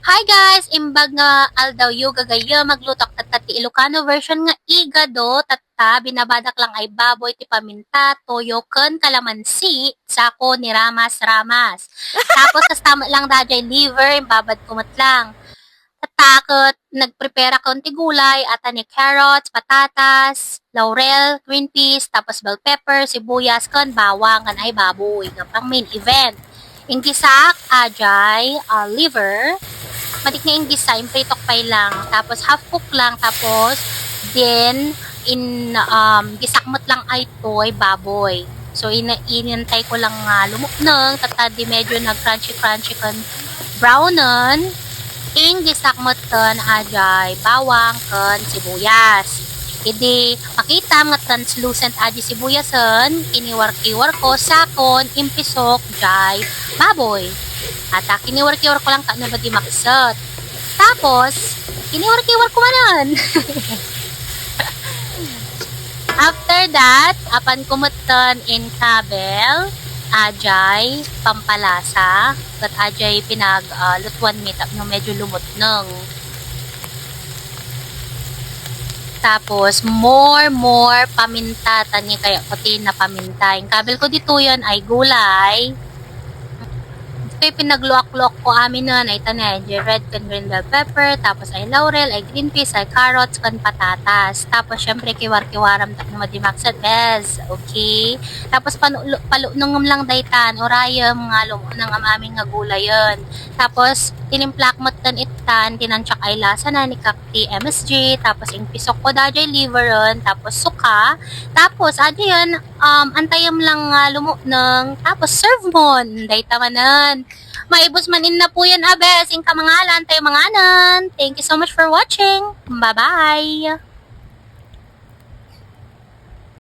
Hi guys! Imbag nga aldaw yu gagayo maglutok tatati Ilocano version nga igado tatta binabadak lang ay baboy ti paminta, toyo ken kalamansi sako ni ramas-ramas. Tapos tas tama lang dajay liver imbabad kumot lang. Tatakot nagprepare akong ti gulay ata ni carrots, patatas, laurel, green peas, tapos bell pepper, sibuyas ken bawang kan ay baboy nga pang main event. Inggisak, ajay, liver, matik na yung gisa, yung pritok pay lang. Tapos half cook lang. Tapos then gisakmot lang ay toy baboy. So inintay ko lang nga lumuknang tatadi medyo nag crunchy kan brownon. Ing gisakmot kan ajay bawang kan sibuyas. Idi makita nga translucent aji sibuyasan, iniwar-iwar ko sakon impisok jay baboy. At kiniwar-kiwar ko lang na ba di maksot. Tapos, kiniwar-kiwar ko manan. After that, apan kumuton in kabel, ajay, pampalasa, at ajay lutuan mitap no medyo lumot nang. Tapos, more paminta, tani kaya puti na paminta. Yung kabel ko dito yan ay gulay, kay pinagluak-luak ko amin nun ay tanay, red kan green bell pepper, tapos ay laurel, ay green peas, ay carrots, kan patatas. Tapos syempre kiwar-kiwaram tak na madimaksat bez, okay? Tapos palunong lang daytan, orayam nga ng aming nga gulay yun. Tapos tinimplak mo tan itan, tinansyak ay lasa na ni kakti MSG, tapos yung pisok ko dajay liver yun, tapos suka, tapos adi yun, antayam lang nga lumunang, tapos serve mo, dayta manan. Maibos man in na po yan, abes. Yung kamangalan, tayo manganan. Thank you so much for watching. Bye-bye!